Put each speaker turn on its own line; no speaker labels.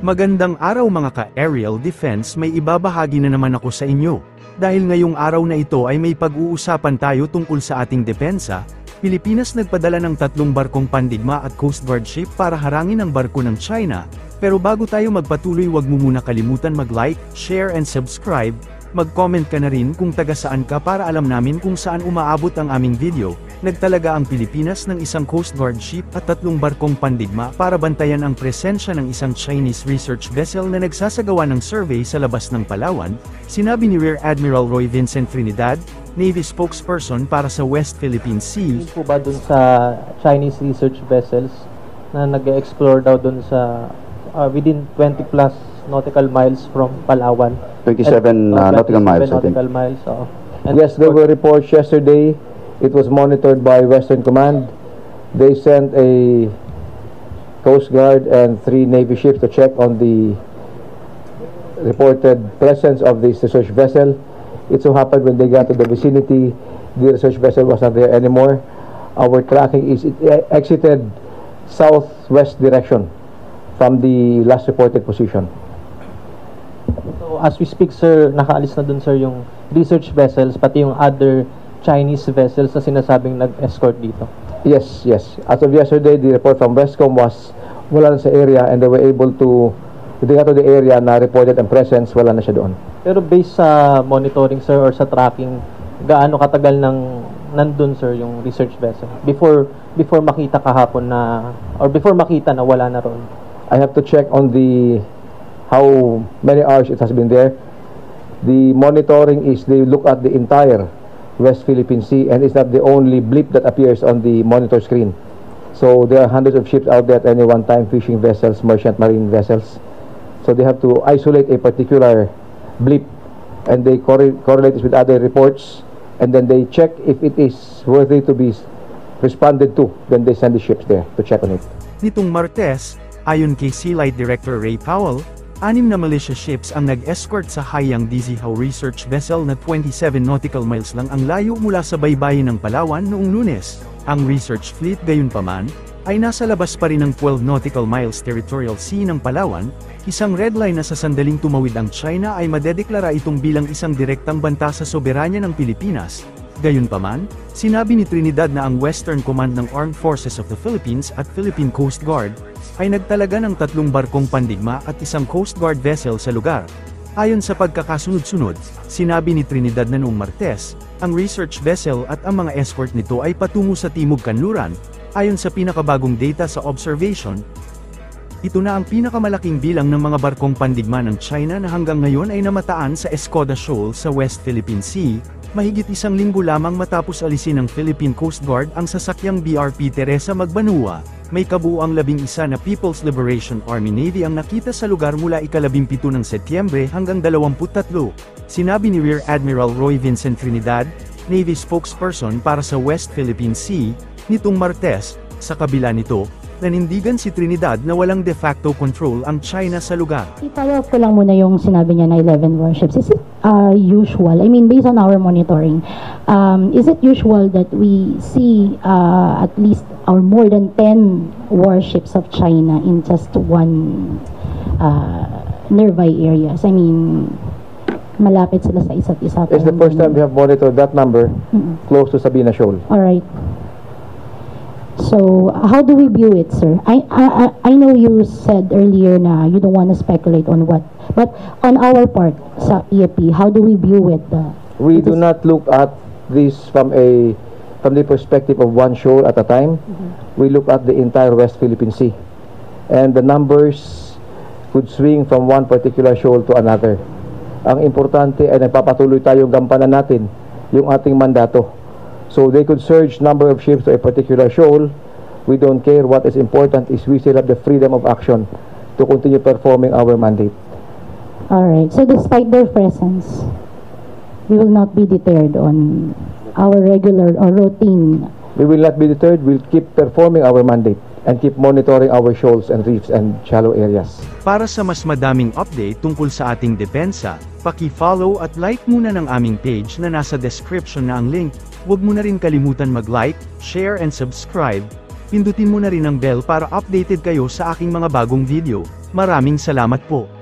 Magandang araw mga ka-aerial defense, may ibabahagi na naman ako sa inyo. Dahil ngayong araw na ito ay may pag-uusapan tayo tungkol sa ating depensa. Pilipinas nagpadala ng 3 barkong pandigma at Coast Guard ship para harangin ang barko ng China. Pero bago tayo magpatuloy, wag mo muna kalimutan mag-like, share and subscribe. Mag-comment ka na rin kung taga saan ka para alam namin kung saan umaabot ang aming video. Nagtalaga ang Pilipinas ng isang Coast Guard ship at 3 barkong pandigma para bantayan ang presensya ng isang Chinese research vessel na nagsasagawa ng survey sa labas ng Palawan, sinabi ni Rear Admiral Roy Vincent Trinidad, Navy spokesperson para sa West Philippine Sea.
Po ba dun sa Chinese research vessels na nag-explore daw dun sa within 20 plus nautical miles from Palawan?
27 nautical miles, I think.
Nautical miles,
Yes, there were reports yesterday. It was monitored by Western Command. They sent a Coast Guard and 3 Navy ships to check on the reported presence of this research vessel. It so happened when they got to the vicinity, the research vessel was not there anymore. Our tracking is it exited southwest direction from the last reported position.
So as we speak, sir, nakaalis na dun, sir, yung research vessels, pati yung other Chinese vessels na sinasabing nag-escort dito?
Yes, yes. As of yesterday, the report from Westcom was wala na sa area and they were able to, when they got to the area na reported ang presence, wala na siya doon.
Pero based sa monitoring, sir, or sa tracking, gaano katagal nandun, sir, yung research vessel? Before makita kahapon na, or before makita na wala na roon?
I have to check on the how many hours it has been there. The monitoring is they look at the entire West Philippine Sea, and it's not the only blip that appears on the monitor screen. So there are hundreds of ships out there at any one time, fishing vessels, merchant marine vessels. So they have to isolate a particular blip, and they correlate it with other reports, and then they check if it is worthy to be responded to. Then they send the ships there to check on it.
Nitong Martes, ayon kay Sea Light Director Ray Powell, 6 na militia ships ang nag-escort sa Haiyang Dizihao research vessel na 27 nautical miles lang ang layo mula sa baybayin ng Palawan noong Lunes. Ang research fleet gayunpaman, ay nasa labas pa rin ng 12 nautical miles territorial sea ng Palawan, isang red line na sa sandaling tumawid ang China ay madedeklara itong bilang isang direktang banta sa soberanya ng Pilipinas. Gayunpaman, sinabi ni Trinidad na ang Western Command ng Armed Forces of the Philippines at Philippine Coast Guard ay nagtalaga ng 3 barkong pandigma at isang Coast Guard vessel sa lugar. Ayon sa pagkakasunod-sunod, sinabi ni Trinidad na noong Martes, ang research vessel at ang mga escort nito ay patungo sa Timog Kanluran. Ayon sa pinakabagong data sa observation, ito na ang pinakamalaking bilang ng mga barkong pandigma ng China na hanggang ngayon ay namataan sa Escoda Shoal sa West Philippine Sea, mahigit 1 linggo lamang matapos alisin ng Philippine Coast Guard ang sasakyang BRP Teresa Magbanua. May kabuuang 11 na People's Liberation Army Navy ang nakita sa lugar mula ika-17 ng Setyembre hanggang 23. Sinabi ni Rear Admiral Roy Vincent Trinidad, Navy spokesperson para sa West Philippine Sea, nitong Martes. Sa kabila nito, nanindigan si Trinidad na walang de facto control ang China sa lugar.
I-follow up ko lang muna yung sinabi niya na 11 warships. Is it usual, I mean based on our monitoring, is it usual that we see at least or more than 10 warships of China in just one nearby areas? I mean, malapit sila sa isa't isa.
It's the first time we have monitored that number close to Sabina Shoal.
Alright. So, how do we view it, sir? I know you said earlier na you don't want to speculate on what, but on our part sa EAP, how do we view it?
We do not look at this from the perspective of one shoal at a time. We look at the entire West Philippine Sea, and the numbers could swing from one particular shoal to another. Ang importante ay nagpapatuloy tayong gampanan natin yung ating mandato. So they could surge number of ships to a particular shoal. We don't care. What is important is we still have the freedom of action to continue performing our mandate.
Alright, so despite their presence, we will not be deterred on our regular or routine.
We will not be deterred. We'll keep performing our mandate and keep monitoring our shoals and reefs and shallow areas.
Para sa mas madaming update tungkol sa ating depensa, paki-follow at like muna ng aming page na nasa description na ang link. Huwag mo na rin kalimutan mag-like, share and subscribe. pindutin mo na rin ang bell para updated kayo sa aking mga bagong video. Maraming salamat po.